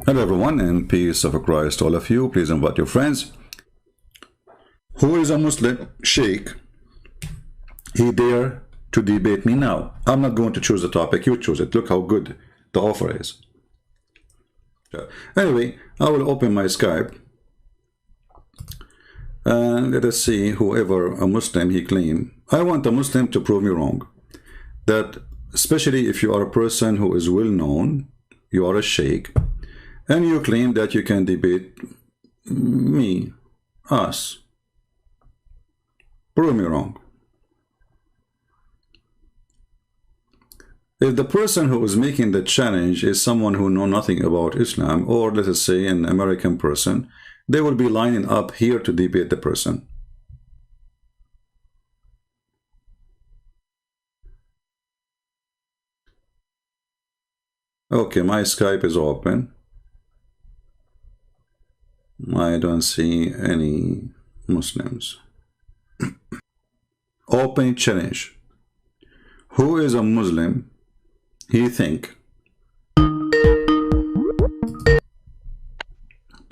Hello everyone, and peace of Christ to all of you. Please invite your friends. Who is a Muslim sheikh? He dare to debate me now. I'm not going to choose the topic, you choose it. Look how good the offer is. Anyway, I will open my Skype and let us see whoever a Muslim he claim. I want a Muslim to prove me wrong. That especially if you are a person who is well known, you are a sheikh, and you claim that you can debate me, us. Prove me wrong. If the person who is making the challenge is someone who knows nothing about Islam, or let us say an American person, they will be lining up here to debate the person. Okay, my Skype is open. I don't see any Muslims. Open challenge. Who is a Muslim? He think.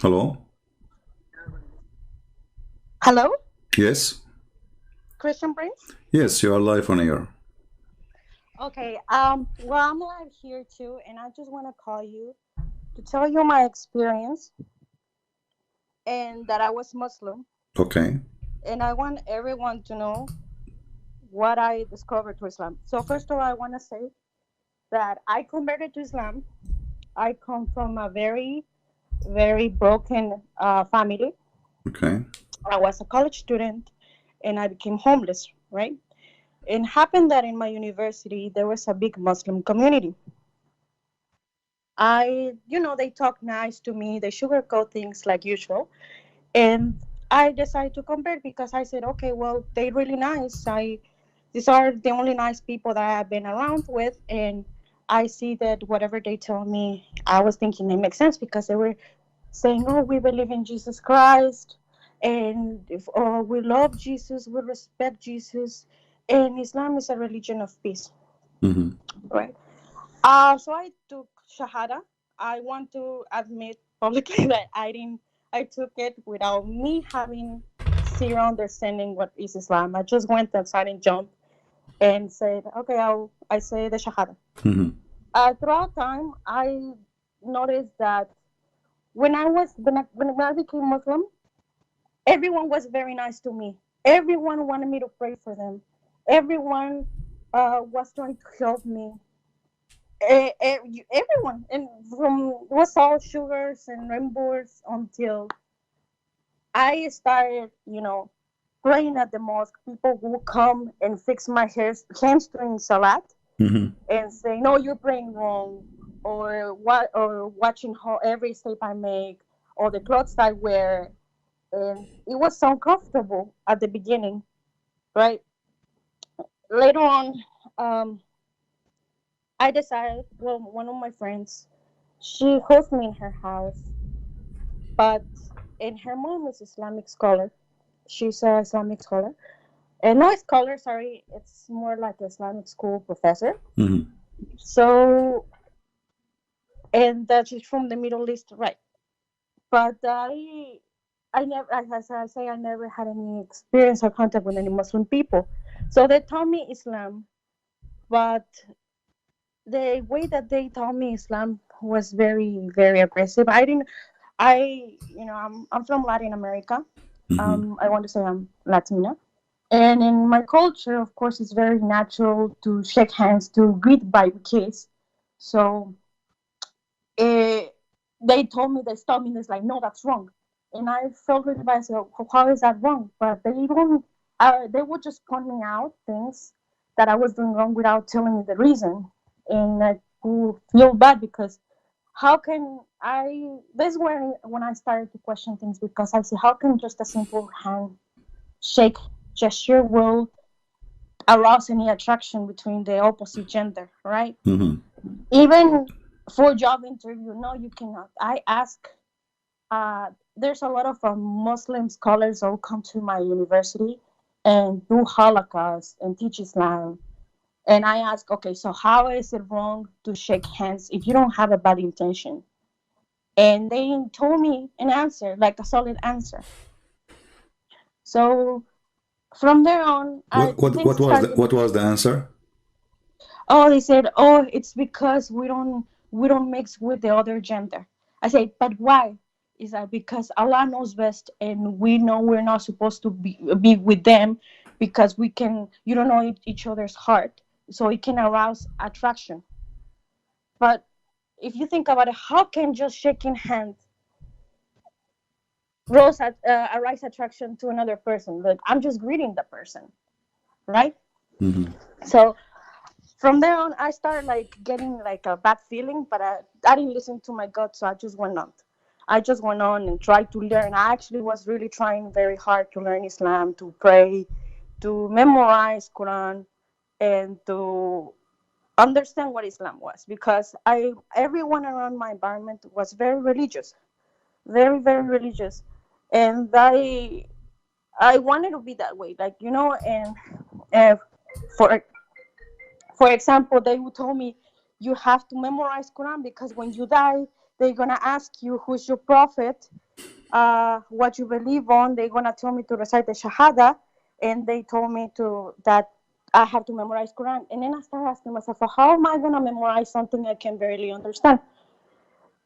Hello? Hello? Yes? Christian Prince? Yes, you are live on air. Okay, well, I'm live here too, and I just want to call you to tell you my experience and that I was Muslim. Okay. And I want everyone to know what I discovered to Islam. So first of all, I want to say that I converted to Islam. I come from a very, very broken family. Okay. I was a college student and I became homeless, right? It happened that in my university, there was a big Muslim community. They talk nice to me, they sugarcoat things like usual. And I decided to convert because I said, okay, well, they're really nice. These are the only nice people that I've been around with. And I see that whatever they tell me, I was thinking it makes sense because they were saying, oh, we believe in Jesus Christ. And we love Jesus, we respect Jesus. And Islam is a religion of peace. Mm-hmm. Right. So I took Shahada. I want to admit publicly that I took it without me having zero understanding what is Islam. I just went outside and jumped and said, okay, I say the Shahada. Mm-hmm. Throughout time, I noticed that when I became Muslim, everyone was very nice to me. Everyone wanted me to pray for them. Everyone was trying to help me. Everyone, and from it was all sugars and rainbows until I started, praying at the mosque. People would come and fix my hands during salat Mm-hmm. and say, "No, you're praying wrong," or watching how every step I make, or the clothes I wear, and it was so uncomfortable at the beginning, right? Later on, I decided. Well, one of my friends, she hosts me in her house, but and her mom is Islamic scholar. She's a Islamic scholar, and no scholar. Sorry, it's more like Islamic school professor. Mm-hmm. So, and that she's from the Middle East, right? But I never, as I say, I never had any experience or contact with any Muslim people. So they taught me Islam, but the way that they taught me Islam was very, very aggressive. I'm from Latin America. I want to say I'm Latina. And in my culture, of course, it's very natural to shake hands, to greet by kiss. So eh, they told me, they stopped me, and it's like, no, that's wrong. And I felt really bad. So how is that wrong? But they would just point me out things that I was doing wrong without telling me the reason. And I would feel bad because how can I? This is when I started to question things, because I said, how can just a simple handshake gesture will arouse any attraction between the opposite gender, right? Even for job interview, no, you cannot. I ask. There's a lot of Muslim scholars who come to my university and do Holocaust and teach Islam. And I ask, okay, so how is it wrong to shake hands if you don't have a bad intention? And they told me an answer, like a solid answer. So from there on, what was the answer? Oh, they said, oh, it's because we don't mix with the other gender. I said, but why? Is that because Allah knows best, and we know we're not supposed to be with them, because you don't know each other's heart, so it can arouse attraction. But if you think about it, how can just shaking hands arise attraction to another person? Like, I'm just greeting the person, right? So from there on, I started like getting like a bad feeling, but I didn't listen to my gut, so I just went on. I just went on and tried to learn. I actually was really trying very hard to learn Islam, to pray, to memorize Quran, and to understand what Islam was, because everyone around my environment was very religious, very, very religious, and I wanted to be that way, like, and uh, for For example, they would tell me, you have to memorize Quran, because when you die, they're gonna ask you who's your prophet, what you believe on. They're gonna tell me to recite the Shahada, and they told me that I have to memorize Quran. And then I started asking myself, well, how am I gonna memorize something I can barely understand?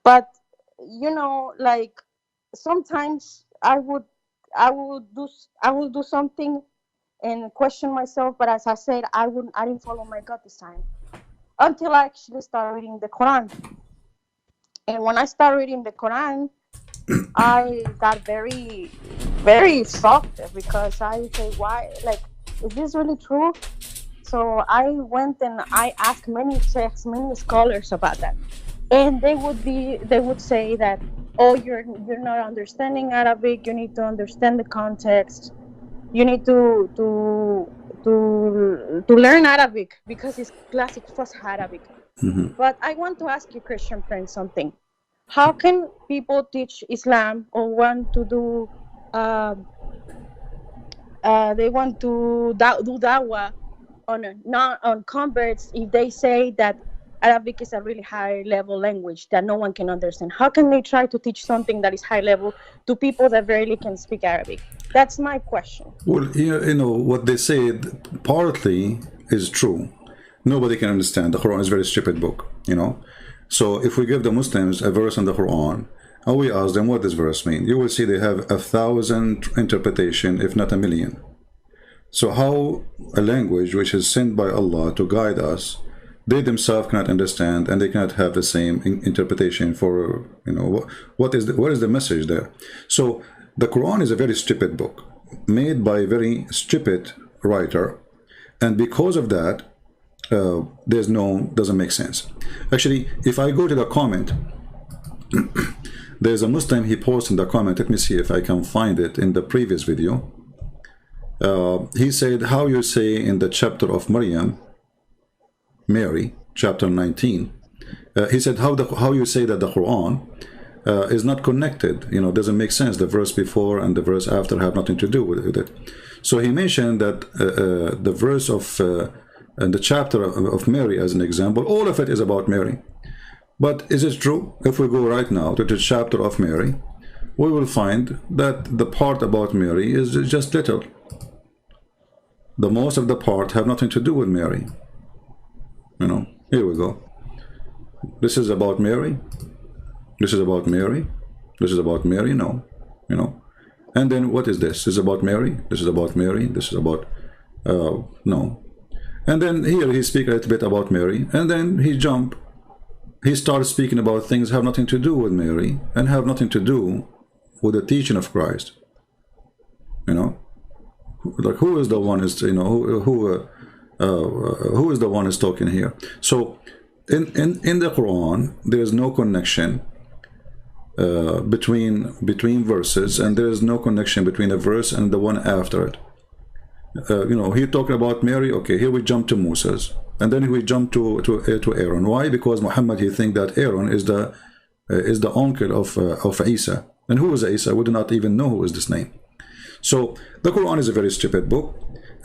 But like, sometimes I would do something and question myself. But as I said, I didn't follow my gut this time, until I actually started reading the Quran. And when I started reading the Quran, I got very, very shocked, because I say, why? Like, is this really true? So I went and I asked many texts, many scholars about that, and they would say that, oh, you're not understanding Arabic. You need to understand the context. You need to learn Arabic, because it's classic Fusha Arabic. But I want to ask you, Christian friends, something. How can people teach Islam, or want to do? They want to do dawah not on converts, if they say that Arabic is a really high level language that no one can understand? How can they try to teach something that is high level to people that barely can speak Arabic? That's my question. Well, what they say partly is true. Nobody can understand. The Quran is a very stupid book, So if we give the Muslims a verse in the Quran, and we ask them what this verse means, you will see they have 1,000 interpretation, if not a million. So how a language which is sent by Allah to guide us, they themselves cannot understand, and they cannot have the same interpretation for, what is the message there? So the Quran is a very stupid book, made by a very stupid writer, and because of that, doesn't make sense. Actually, if I go to the comment, there's a Muslim, he posts in the comment, let me see if I can find it in the previous video. He said, how you say in the chapter of Mary, chapter 19, he said, how you say that the Quran is not connected, doesn't make sense. The verse before and the verse after have nothing to do with it. So he mentioned that the verse of the chapter of Mary as an example, all of it is about Mary. But is it true? If we go right now to the chapter of Mary, we will find that the part about Mary is just little. the most of the part have nothing to do with Mary. You know, here we go. This is about Mary. This is about Mary. This is about Mary. No, you know. And then what is this? This is about Mary. This is about Mary. This is about no. And then here he speaks a little bit about Mary, and then he starts speaking about things have nothing to do with Mary and have nothing to do with the teaching of Christ. You know, like who is the one is, you know, who is the one is talking here? So in the Quran there is no connection between verses, and there is no connection between a verse and the one after it. You know, here talking about Mary. Okay, here we jump to Moses, and then we jump to Aaron. Why? Because Muhammad, he think that Aaron is the uncle of Isa. And who is Isa? We do not even know who is this name. So the Quran is a very stupid book,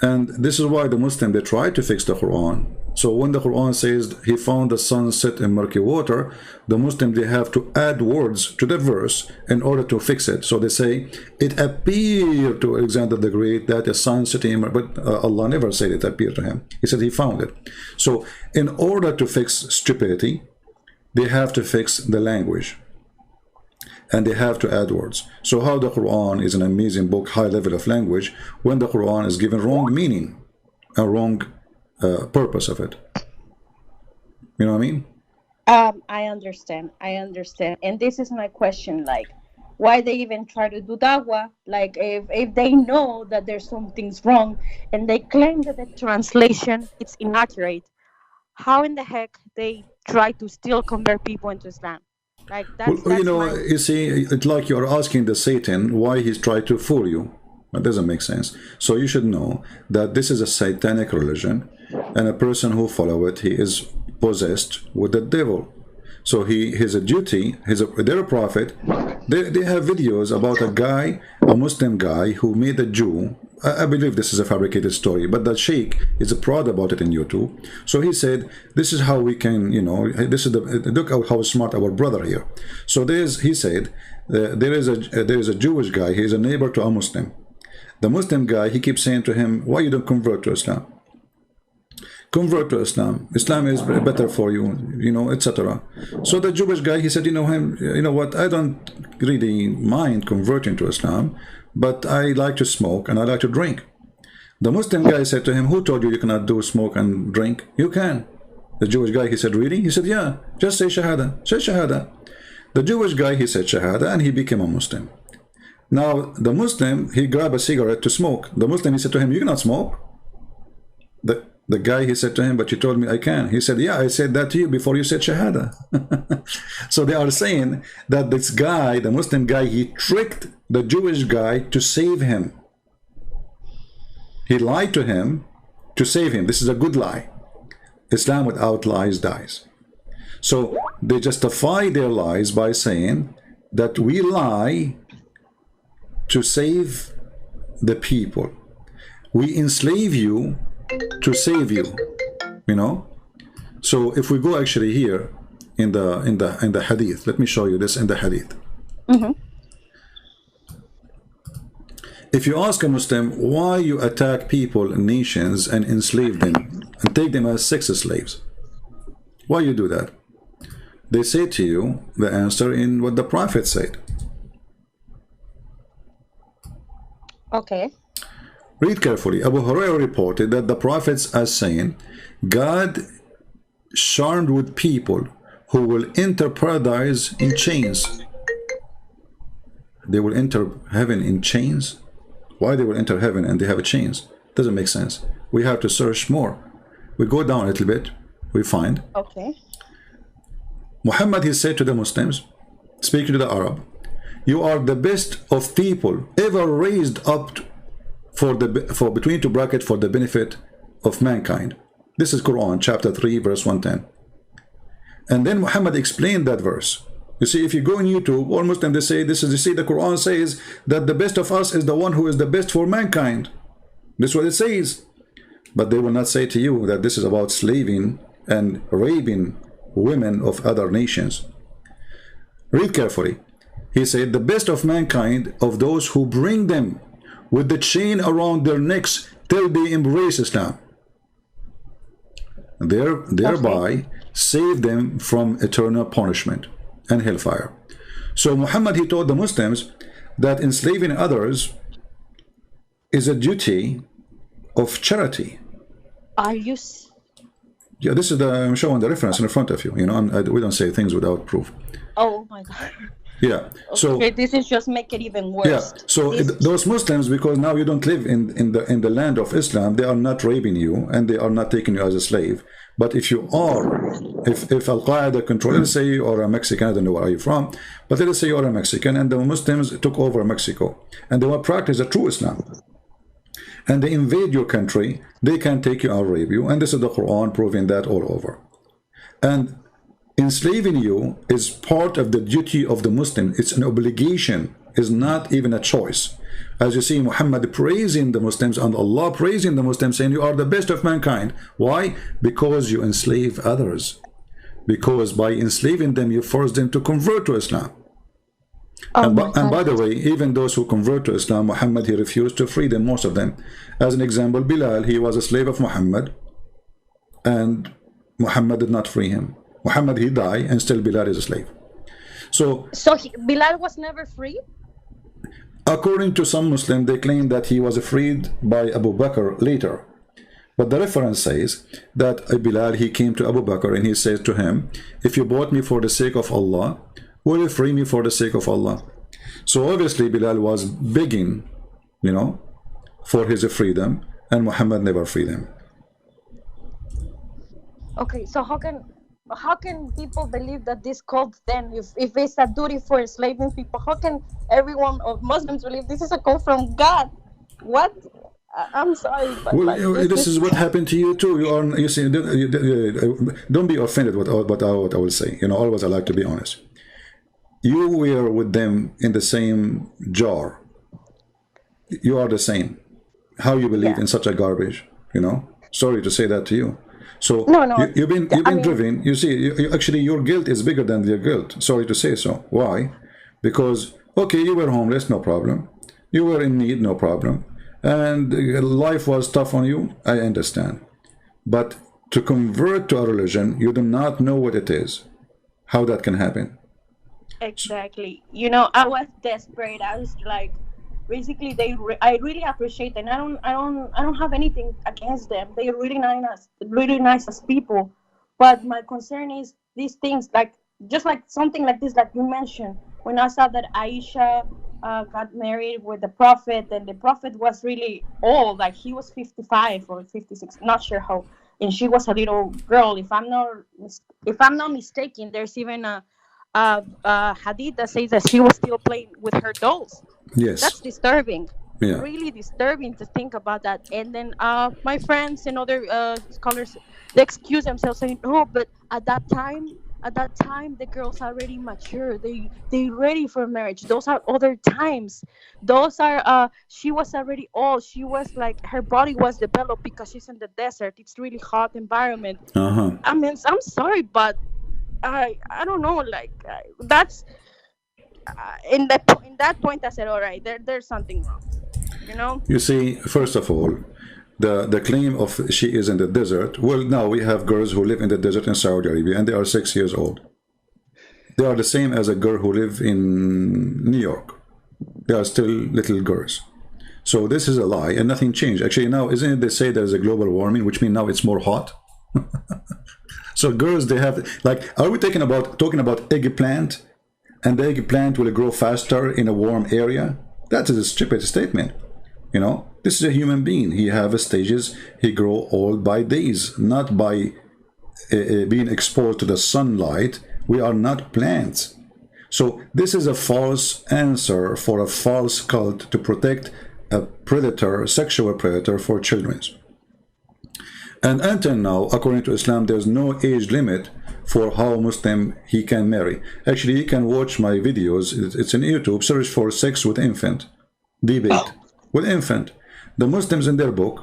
and this is why the Muslim, they try to fix the Quran. So when the Quran says he found the sun set in murky water, the Muslim, they have to add words to the verse in order to fix it. So they say it appeared to Alexander the Great that the sun set in, but Allah never said it appeared to him. He said he found it. So in order to fix stupidity, they have to fix the language, and they have to add words. So how the Quran is an amazing book, high level of language, when the Quran is given wrong meaning, a wrong purpose of it. You know what I mean? I understand. And this is my question, like, why they even try to do dawah? Like, if they know that there's some things wrong and they claim that the translation it's inaccurate, how in the heck they try to still convert people into Islam? Like, that's you know, you see, it's like you're asking the Satan why he's trying to fool you. That doesn't make sense. So you should know that this is a satanic religion, and a person who follows it, he is possessed with the devil. So his duty, they're a prophet. They have videos about a guy, a Muslim guy who made a Jew. I believe this is a fabricated story, but the sheikh is proud about it in YouTube. So he said, this is how we can, you know, this is look at how smart our brother here. So he said, there is a Jewish guy, he is a neighbor to a Muslim. The Muslim guy, he keeps saying to him, why you don't convert to Islam? Convert to Islam. Islam is better for you, you know, etc. So the Jewish guy, he said, you know what, I don't really mind converting to Islam, but I like to smoke and I like to drink. The Muslim guy said to him, who told you you cannot do smoke and drink? You can. The Jewish guy, he said, really? He said, yeah, just say Shahada. Say Shahada. The Jewish guy, he said Shahada, and he became a Muslim. Now, the Muslim, he grabbed a cigarette to smoke. The Muslim, he said to him, you cannot smoke. The guy, he said to him, but you told me I can. He said, yeah, I said that to you before you said Shahada. So they are saying that this guy, the Muslim guy, he tricked the Jewish guy to save him. He lied to him to save him. This is a good lie. Islam without lies dies. So they justify their lies by saying that we lie to save the people. We enslave you to save you. You know. So if we go actually here in the hadith, let me show you this in the hadith. If you ask a Muslim why you attack people, nations, and enslave them and take them as sex slaves, why you do that? They say to you the answer in what the Prophet said. Okay. Read carefully. Abu Hurairah reported that the prophets as saying, God charmed with people who will enter paradise in chains. They will enter heaven in chains? Why they will enter heaven and they have chains? Doesn't make sense. We have to search more. We go down a little bit. We find. Okay. Muhammad, he said to the Muslims, speaking to the Arab, you are the best of people ever raised up for between two brackets for the benefit of mankind. This is Quran chapter 3 verse 110. And then Muhammad explained that verse. You see, if you go on YouTube, all Muslims, they say this is, you see, the Quran says that the best of us is the one who is the best for mankind. This is what it says. But they will not say to you that this is about slaving and raping women of other nations. Read carefully. He said, the best of mankind of those who bring them with the chain around their necks till they embrace Islam. Thereby save them from eternal punishment and hellfire. So Muhammad, he told the Muslims that enslaving others is a duty of charity. Are you? Yeah, this is I'm showing the reference in front of you. You know, we don't say things without proof. Oh my God. Yeah. So okay, this is just make it even worse. Yeah. So those Muslims, because now you don't live in the land of Islam, they are not raping you and they are not taking you as a slave. But if you are, if Al Qaeda control, let's say you are a Mexican, I don't know where are you from, but let's say you are a Mexican and the Muslims took over Mexico and they will practice a true Islam, and they invade your country, they can take you and rape you, and this is the Quran proving that all over. And enslaving you is part of the duty of the Muslim. It's an obligation, it's not even a choice. As you see Muhammad praising the Muslims and Allah praising the Muslims, saying you are the best of mankind. Why? Because you enslave others. Because by enslaving them you force them to convert to Islam. And by the way, even those who convert to Islam, Muhammad, he refused to free them, most of them. As an example, Bilal, he was a slave of Muhammad and Muhammad did not free him. Muhammad, he died and still Bilal is a slave. So Bilal was never free? According to some Muslims, they claim that he was freed by Abu Bakr later. But the reference says that Bilal, he came to Abu Bakr and he says to him, if you bought me for the sake of Allah, will you free me for the sake of Allah? So obviously Bilal was begging, you know, for his freedom, and Muhammad never freed him. Okay, so how can people believe that this cult then, if it's a duty for enslaving people, how can everyone of Muslims believe this is a call from God? What? I'm sorry, but well, like, this is what happened to you too. You see, don't be offended with what I will say. You know, always I like to be honest. You were with them in the same jar. You are the same. How you believe in such a garbage? You know. Sorry to say that to you. So no, you've been driven. You see, actually your guilt is bigger than their guilt. Sorry to say so. Why? Because okay, you were homeless, no problem. You were in need, no problem. And life was tough on you, I understand. But to convert to a religion, you do not know what it is. How that can happen? Exactly. You know, I was desperate. I was like, basically, I really appreciate them. I don't have anything against them. They're really nice as people. But my concern is these things, like just like something like this, like you mentioned, when I saw that Aisha got married with the Prophet, and the Prophet was really old, like he was 55 or 56, not sure how, and she was a little girl. If I'm not mistaken, there's even a hadith that says that she was still playing with her dolls. Yes, that's disturbing. Yeah, really disturbing to think about that. And then my friends and other scholars, they excuse themselves saying, "Oh, but at that time, the girls are already mature. They ready for marriage. Those are other times. Those are she was already old. She was like, her body was developed because she's in the desert. It's really hot environment." I mean, I'm sorry, but I don't know. Like that's in that point, I said, all right, there's something wrong. You know. You see, first of all, the claim of she is in the desert. Well, now we have girls who live in the desert in Saudi Arabia, and they are 6 years old. They are the same as a girl who live in New York. They are still little girls. So this is a lie, and nothing changed. Actually, now isn't it they say there's a global warming, which means now it's more hot. So girls, they have, like, are we talking about eggplant, and the eggplant will grow faster in a warm area? That is a stupid statement. You know, this is a human being. He have stages. He grow old by days, not by being exposed to the sunlight. We are not plants. So this is a false answer for a false cult to protect a predator, sexual predator for children. And until now, according to Islam, there's no age limit for how Muslim he can marry. Actually, you can watch my videos. It's on YouTube. Search for sex with infant debate. With infant, the Muslims in their book,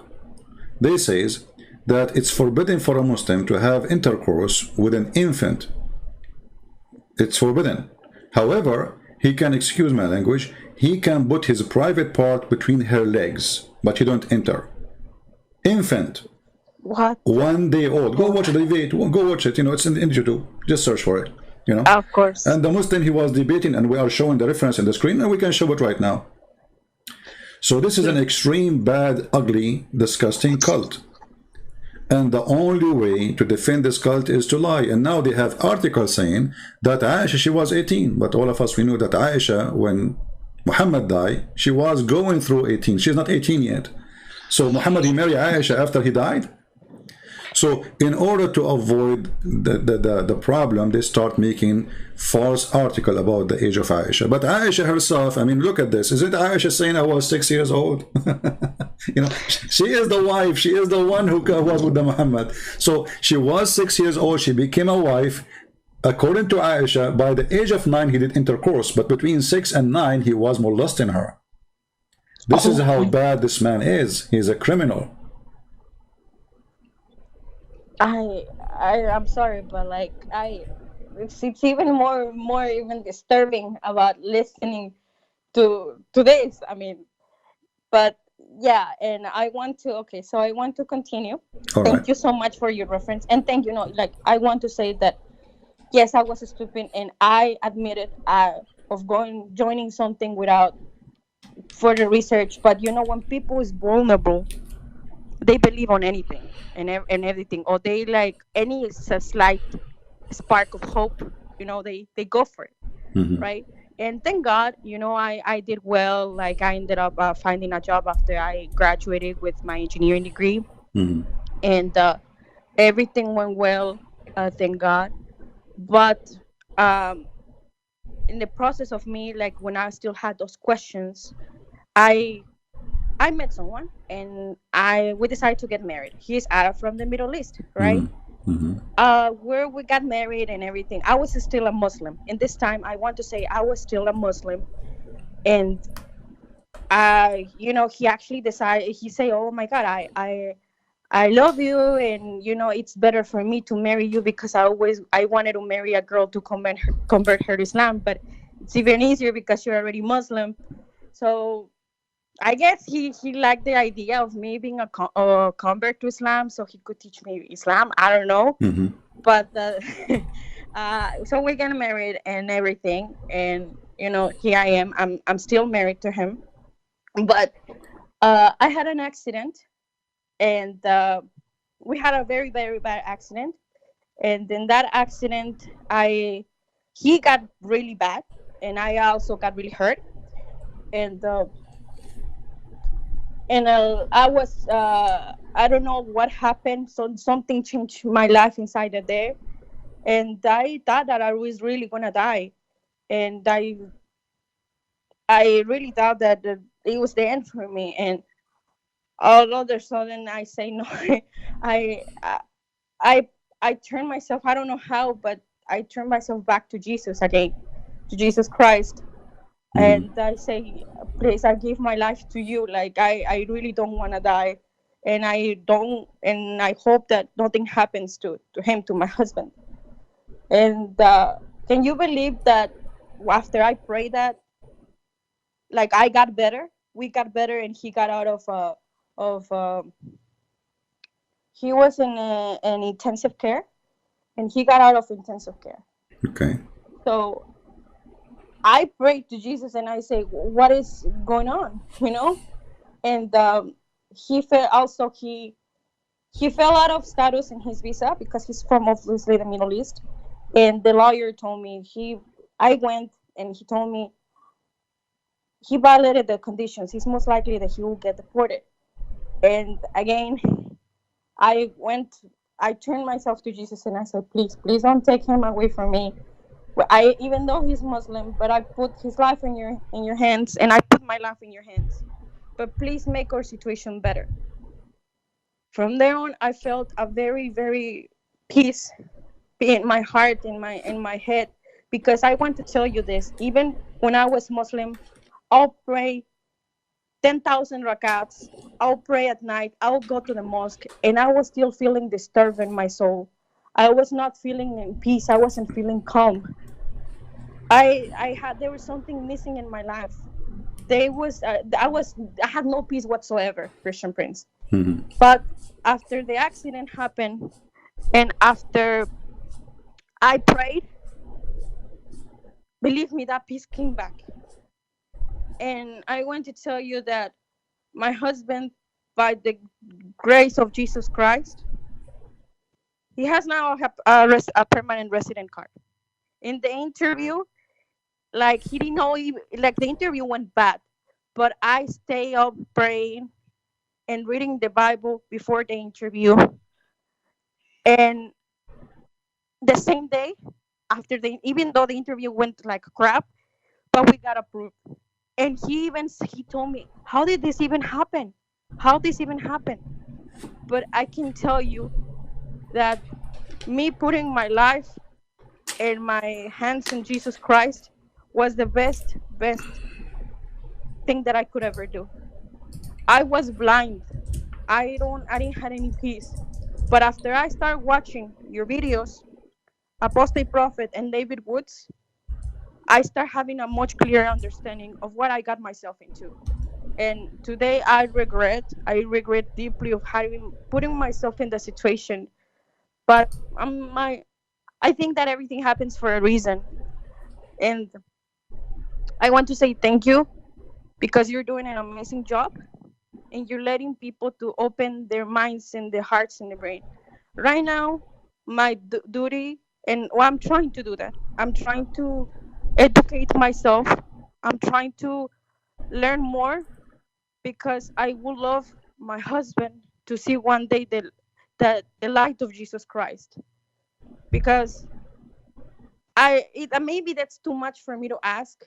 they says that it's forbidden for a Muslim to have intercourse with an infant. It's forbidden. However, he can, excuse my language, he can put his private part between her legs, but he don't enter. Infant. What? 1 day old. Go watch the debate. Go watch it. It's in YouTube. Just search for it. Of course. And the Muslim he was debating, and we are showing the reference in the screen, and we can show it right now. So this is an extreme, bad, ugly, disgusting cult. And the only way to defend this cult is to lie. And now they have articles saying that Aisha, she was 18. But all of us, we knew that Aisha, when Muhammad died, she was going through 18. She's not 18 yet. So Muhammad, he married Aisha after he died. So in order to avoid the problem, they start making false article about the age of Aisha. But Aisha herself, I mean, look at this. Isn't Aisha saying I was 6 years old? She is the wife. She is the one who was with the Muhammad. So she was 6 years old. She became a wife. According to Aisha, by the age of 9, he did intercourse. But between 6 and 9, he was molesting her. This is how bad this man is. He's a criminal. I'm sorry, but like it's even more even disturbing about listening to this. I mean, but yeah, and I want to continue. All Thank right. you so much for your reference, and thank you. Like I want to say that yes, I was stupid, and I admitted of joining something without further research. But when people is vulnerable, they believe on anything and everything, or they like any slight spark of hope. They go for it, right? And thank God, I did well. Like I ended up finding a job after I graduated with my engineering degree, and everything went well. Thank God. But in the process of me, like when I still had those questions, I met someone, and we decided to get married. He's Arab from the Middle East, right? Where we got married and everything. I was still a Muslim, and this time I want to say I was still a Muslim, and he actually decided. He say, "Oh my God, I love you, and it's better for me to marry you because I wanted to marry a girl to convert her to Islam, but it's even easier because you're already Muslim." So I guess he liked the idea of me being a convert to Islam, so he could teach me Islam. I don't know, but so we got married and everything, and here I am. I'm still married to him, but I had an accident, and we had a very very bad accident, and in that accident, he got really bad, and I also got really hurt, and. I was I don't know what happened. So something changed my life inside of there, and I thought that I was really gonna die, and I really thought that it was the end for me. And all of a sudden, I say no. I I I turned myself. I don't know how, but I turned myself back to Jesus again, to Jesus Christ. And I say, please, I give my life to you. Like I really don't want to die, and I hope that nothing happens to him, to my husband. And can you believe that after I prayed that, like I got better, we got better, and he got out of he was in an intensive care, and he got out of intensive care. Okay. So I prayed to Jesus, and I say, what is going on, And he fell out of status in his visa because he's from obviously the Middle East. And the lawyer told me I went, and he told me he violated the conditions. It's most likely that he will get deported. And again, I turned myself to Jesus, and I said, please don't take him away from me. Even though he's Muslim, but I put his life in your hands, and I put my life in your hands. But please make our situation better. From there on, I felt a very, very peace in my heart, in my head, because I want to tell you this. Even when I was Muslim, I'll pray 10,000 rakats. I'll pray at night. I'll go to the mosque, and I was still feeling disturbed in my soul. I was not feeling in peace. I wasn't feeling calm. There was something missing in my life. I had no peace whatsoever, Christian Prince. But after the accident happened, and after I prayed, believe me, that peace came back. And I want to tell you that my husband, by the grace of Jesus Christ, he has now a permanent resident card. In the interview, like he didn't know, like the interview went bad, but I stay up praying and reading the Bible before the interview. And the same day, even though the interview went like crap, but we got approved. And he told me, how did this even happen? How this even happen? But I can tell you that me putting my life and my hands in Jesus Christ was the best thing that I could ever do. I was blind. I didn't have any peace. But after I started watching your videos, Apostate Prophet and David Woods, I start having a much clearer understanding of what I got myself into. And today I regret deeply of putting myself in the situation. But I think that everything happens for a reason. And I want to say thank you, because you're doing an amazing job, and you're letting people to open their minds and their hearts and their brain. Right now, my duty, and I'm trying to do that. I'm trying to educate myself. I'm trying to learn more, because I would love my husband to see one day the light of Jesus Christ. Because maybe that's too much for me to ask,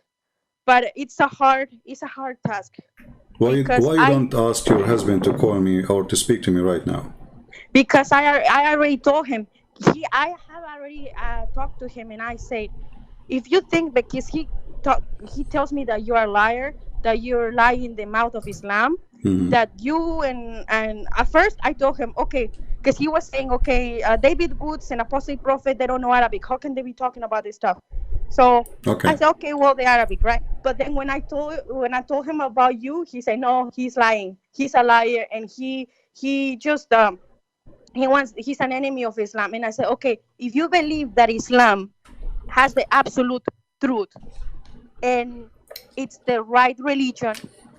but it's a hard task. Why you don't ask your husband to call me or to speak to me right now? Because I already told him. I have already talked to him, and I said, if you think, because he tells me that you are a liar, that you're lying in the mouth of Islam, that you and at first I told him, okay, because he was saying, okay, David Woods and Apostle Prophet, they don't know Arabic. How can they be talking about this stuff? So I said, okay, well, the Arabic, right? But then when I told him about you, he said, no, he's lying. He's a liar, and he just he's an enemy of Islam. And I said, okay, if you believe that Islam has the absolute truth and it's the right religion,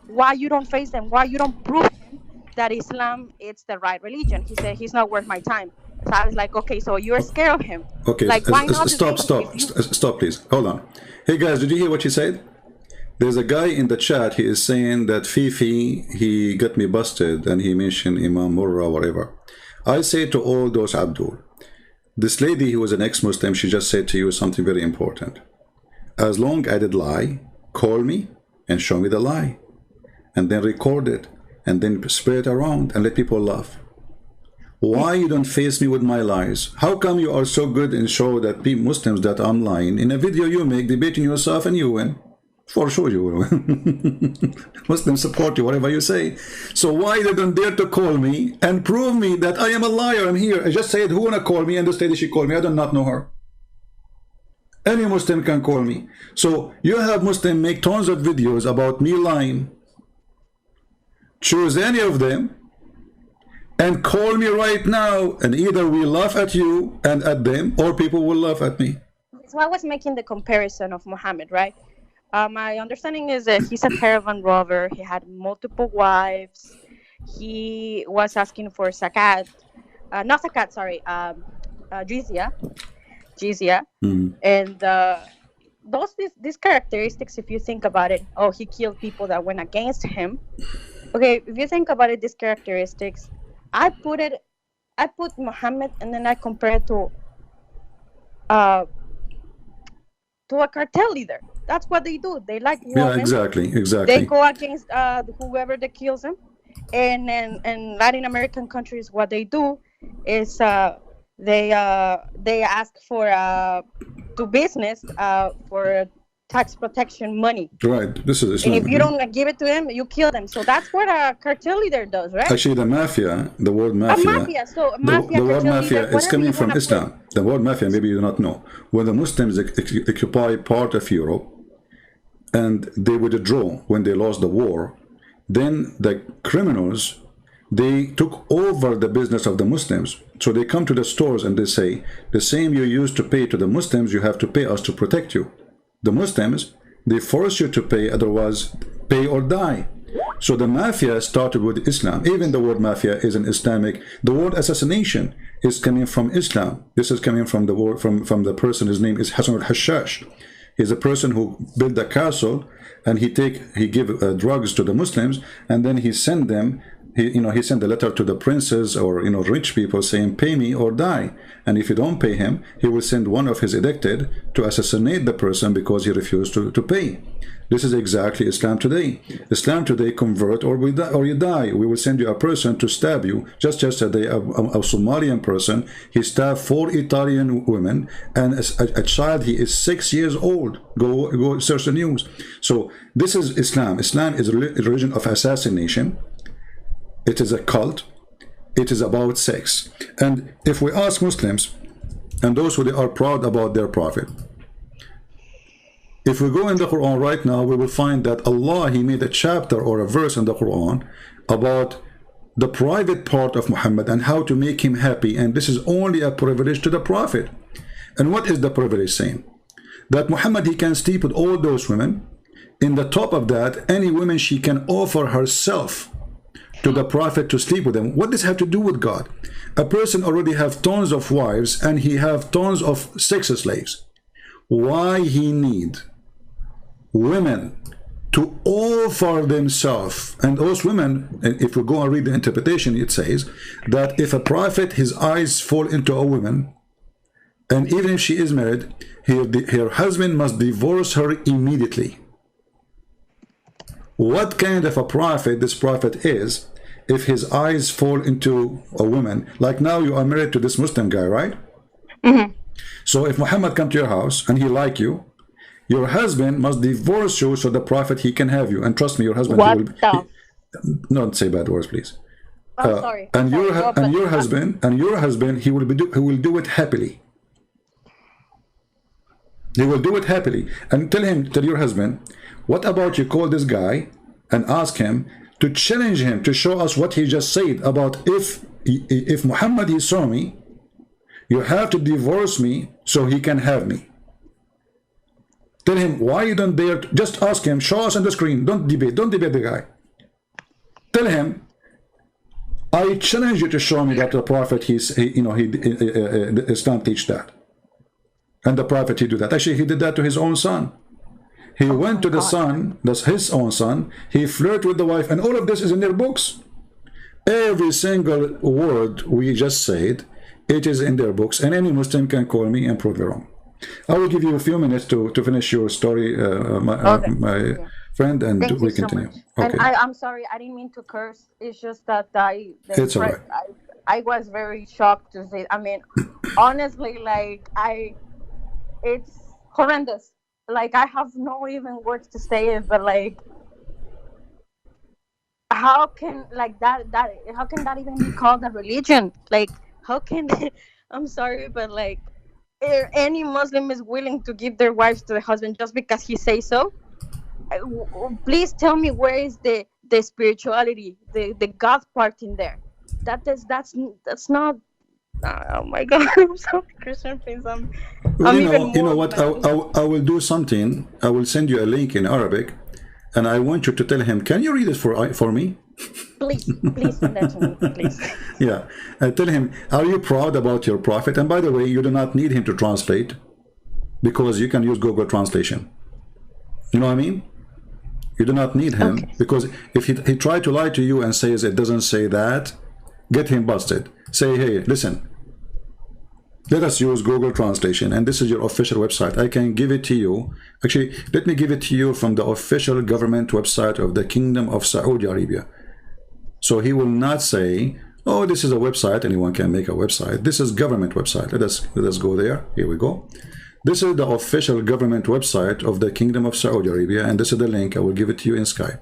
why you don't face them? Why you don't prove him that Islam is the right religion? He said, he's not worth my time. So I was like, okay, so you're scared of him. Okay, like, why not stop, please. Hold on. Hey guys, did you hear what she said? There's a guy in the chat, he is saying that Fifi, he got me busted, and he mentioned Imam Murrah, whatever. I say to all those, Abdul, this lady who was an ex-Muslim, she just said to you something very important. As long as I did lie, call me and show me the lie, and then record it, and then spread it around and let people laugh. Why you don't face me with my lies? How come you are so good and show that Muslims that I'm lying? In a video you make, debating yourself, and you win. For sure you will win. Muslims support you, whatever you say. So why you don't dare to call me and prove me that I am a liar? I'm here. I just said, who wanna call me? And this lady, she called me. I do not know her. Any Muslim can call me. So you have Muslim make tons of videos about me lying. Choose any of them and call me right now, and either we laugh at you and at them, or people will laugh at me. So I was making the comparison of Muhammad, right? My understanding is that he's a caravan robber. He had multiple wives. He was asking for zakat, not zakat, sorry, jizya. And these characteristics, if you think about it, oh, he killed people that went against him. Okay, if you think about it, these characteristics, I put Muhammad, and then I compare it to a cartel leader. That's what they do. They like women. Yeah, exactly. They go against whoever that kills them. And in Latin American countries, what they do is they ask for to business for tax protection money. Right. This is Islam. And if you don't give it to him, you kill them. So that's what a cartel leader does, right? Actually, the mafia, the word mafia. The word mafia is coming from Islam. The word mafia, maybe you do not know. When the Muslims occupy part of Europe and they withdraw when they lost the war, then the criminals they took over the business of the Muslims. So they come to the stores and they say, the same you used to pay to the Muslims, you have to pay us to protect you. The Muslims, they force you to pay, otherwise pay or die. So the mafia started with Islam. Even the word mafia is an Islamic. The word assassination is coming from Islam. This is coming from the word from the person. His name is Hassan al-Hashash. He's a person who built a castle, and he give drugs to the Muslims, and then he send them. He sent a letter to the princes or rich people saying, pay me or die. And if you don't pay him, he will send one of his elected to assassinate the person because he refused to pay. This is exactly Islam today. Islam today, convert or you die. We will send you a person to stab you. Just yesterday, a Somalian person, he stabbed 4 Italian women and a child, he is 6 years old. Go search the news. So this is Islam. Islam is a religion of assassination. It is a cult. It is about sex. And if we ask Muslims, and those who are proud about their prophet, if we go in the Quran right now, we will find that Allah, he made a chapter or a verse in the Quran about the private part of Muhammad and how to make him happy. And this is only a privilege to the prophet. And what is the privilege saying? That Muhammad, he can sleep with all those women. In the top of that, any woman she can offer herself to the prophet to sleep with them. What does have to do with God? A person already have tons of wives and he have tons of sex slaves. Why he need women to offer themselves? And those women, if we go and read the interpretation, it says that if a prophet, his eyes fall into a woman, and even if she is married, her husband must divorce her immediately. What kind of a prophet this prophet is if his eyes fall into a woman? Like now you are married to this Muslim guy, right? Mm-hmm. So if Muhammad come to your house and he like you, your husband must divorce you so the prophet, he can have you. And trust me, your husband, don't say bad words, please. I'm sorry. And your husband, he will do it happily. He will do it happily. And tell your husband, what about you call this guy and ask him to challenge him to show us what he just said about if Muhammad, he saw me, you have to divorce me so he can have me. Tell him why you don't dare. Just ask him, show us on the screen. Don't debate the guy. Tell him, I challenge you to show me that the prophet, Islam teach that. And the prophet, he do that. Actually, he did that to his own son. He went to the son, that's his own son, he flirted with the wife, and all of this is in their books. Every single word we just said, it is in their books, and any Muslim can call me and prove me wrong. I will give you a few minutes to finish your story, my friend, and Thank we you so continue. much. Okay. And I'm sorry, I didn't mean to curse. It's just that It's all right. I was very shocked to say. I mean, honestly, like it's horrendous. Like I have no even words to say it, but like, how can like that how can that even be called a religion? Like, how can I'm sorry, but like, any Muslim is willing to give their wives to the husband just because he says so? Please tell me where is the spirituality, the God part in there? That's not. Oh my God! I'm sorry, Christian Prince. Well, you know what? I will do something. I will send you a link in Arabic, and I want you to tell him. Can you read it for me? Please send that to me, please. Yeah, tell him. Are you proud about your prophet? And by the way, you do not need him to translate, because you can use Google Translation. You know what I mean? You do not need him, because if he tried to lie to you and says it doesn't say that, get him busted. Say, hey, listen, let us use Google Translation, and this is your official website. I can give it to you. Actually, let me give it to you from the official government website of the Kingdom of Saudi Arabia. So he will not say, oh, this is a website, anyone can make a website. This is government website. Let us go there. Here we go. This is the official government website of the Kingdom of Saudi Arabia, and this is the link. I will give it to you in Skype.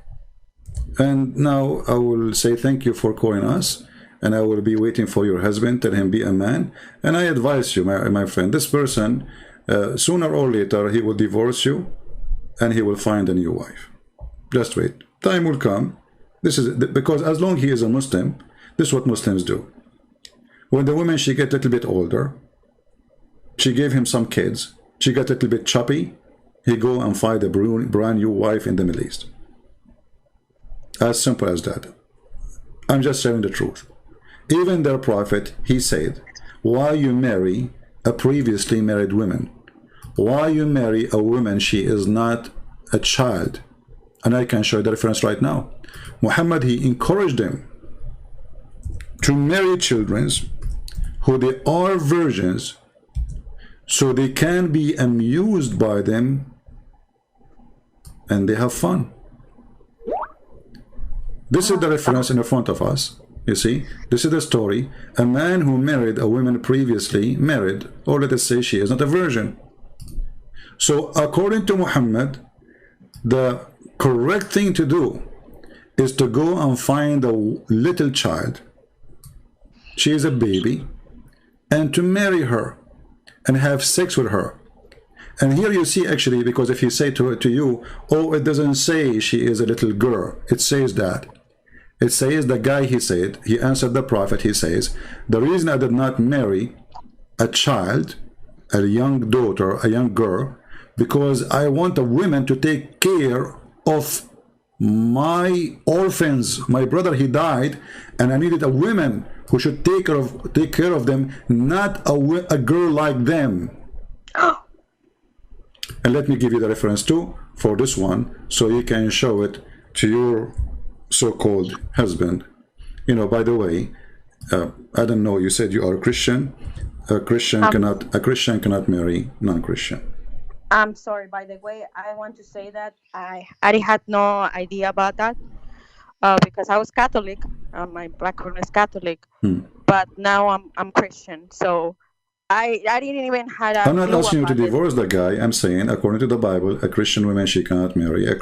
And now I will say thank you for calling us, and I will be waiting for your husband. Tell him be a man. And I advise you, my friend, this person, sooner or later, he will divorce you, and he will find a new wife. Just wait. Time will come. This is because as long as he is a Muslim, This is what Muslims do. When the woman, she get a little bit older, she gave him some kids, she got a little bit choppy, he go and find a brand new wife in the Middle East. As simple as that. I'm just sharing the truth. Even their prophet, he said, why you marry a previously married woman? Why you marry a woman, she is not a child? And I can show you the reference right now. Muhammad, he encouraged them to marry children who they are virgins, so they can be amused by them and they have fun. This is the reference in the front of us. You see, this is the story. A man who married a woman previously married, or let us say she is not a virgin. So according to Muhammad, the correct thing to do is to go and find a little child, she is a baby, and to marry her and have sex with her. And here you see, actually, because if you say to you, oh, it doesn't say she is a little girl, it says that. It says, the guy, he said, he answered the prophet, he says, the reason I did not marry a child, a young daughter, a young girl, because I want a woman to take care of my orphans. My brother, he died, and I needed a woman who should take care of them, not a girl like them. And let me give you the reference too for this one, so you can show it to your so-called husband. You know, by the way, I don't know, you said you are a Christian. A Christian cannot marry non-Christian. I'm sorry, by the way, I want to say that I had no idea about that because I was Catholic. My background is Catholic, but now I'm Christian. So I didn't even have a I'm not clue asking you to about it. divorce the guy. I'm saying, according to the Bible, a Christian woman, she cannot marry a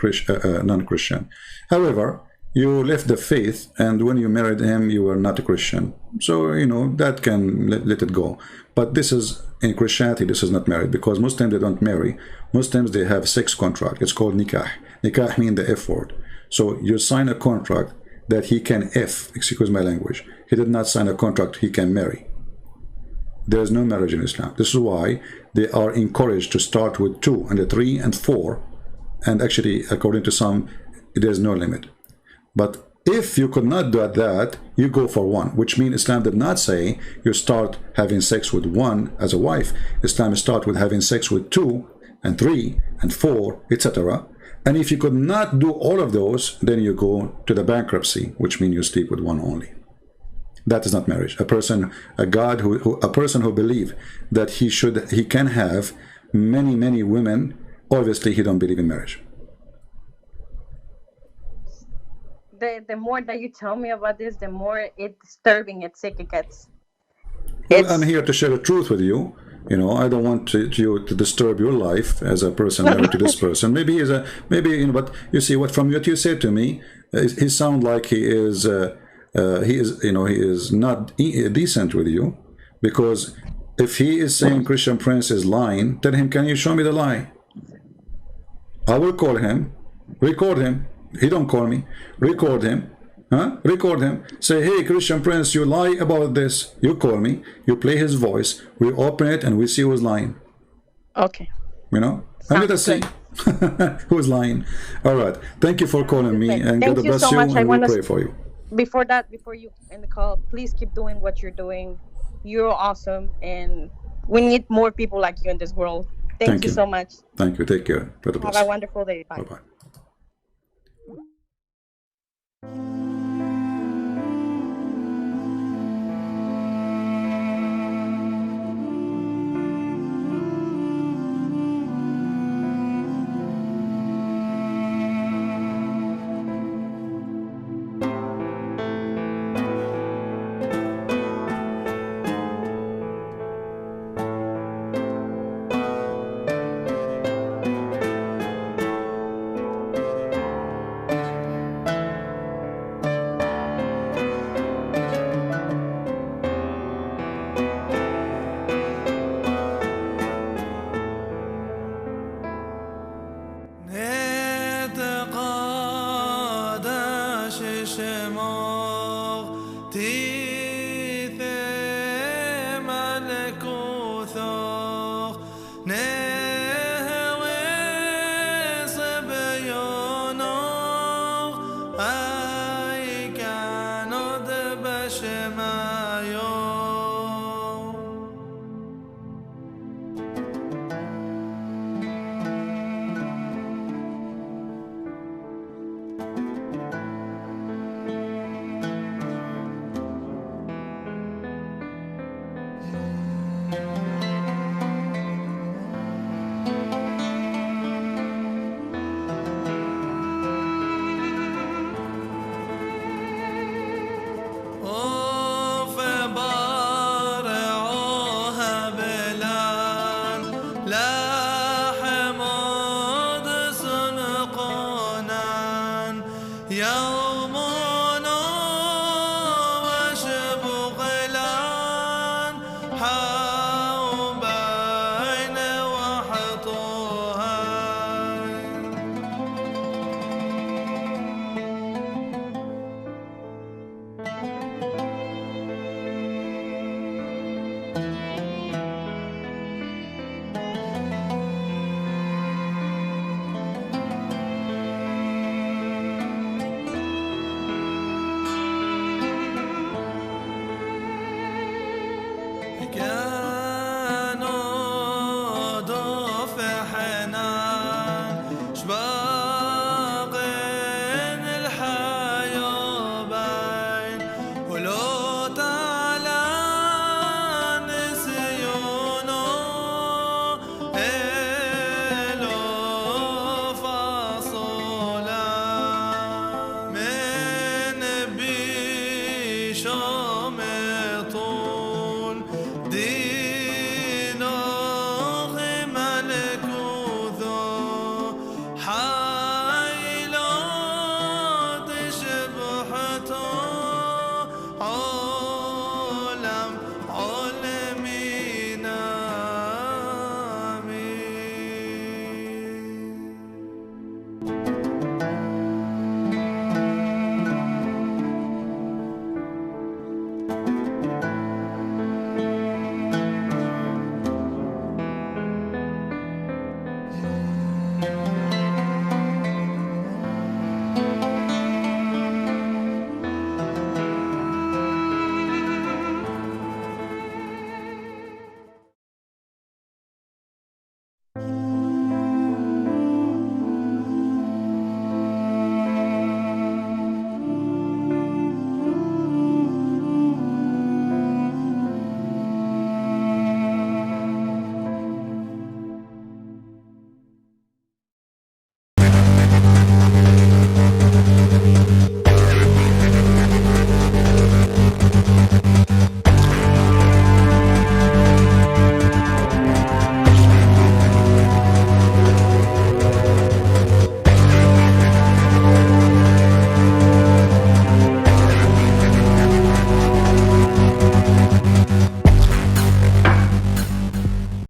non-Christian. However, you left the faith, and when you married him, you were not a Christian. So, you know, that can let it go. But this is, in Christianity, this is not married, because Muslims, they don't marry. Muslims, they have sex contract. It's called nikah. Nikah means the F word. So you sign a contract that he can excuse my language. He did not sign a contract he can marry. There is no marriage in Islam. This is why they are encouraged to start with 2 and 3 and 4. And actually, according to some, there is no limit. But if you could not do that, you go for 1, which means Islam did not say you start having sex with 1 as a wife. Islam start with having sex with 2 and 3 and 4, etc. And if you could not do all of those, then you go to the bankruptcy, which means you sleep with 1 only. That is not marriage. A person who believes that he can have many women, obviously he don't believe in marriage. The more that you tell me about this, the more it's disturbing, it gets. Well, I'm here to share the truth with you. You know, I don't want you to disturb your life as a person married to this person. Maybe you know, but you see, from what you said to me, he sounds like he is not decent with you, because if he is saying Christian Prince is lying, tell him, can you show me the lie? I will call him, record him. He don't call me. Record him. Record him. Say, hey, Christian Prince, you lie about this. You call me. You play his voice. We open it and we see who's lying. Okay. You know? And let us see who's lying. All right. Thank you for calling me. And God bless you. And we pray for you. Before you end the call, please keep doing what you're doing. You're awesome. And we need more people like you in this world. Thank you so much. Thank you. Take care. Have a wonderful day. Bye. Bye-bye. شام طول دي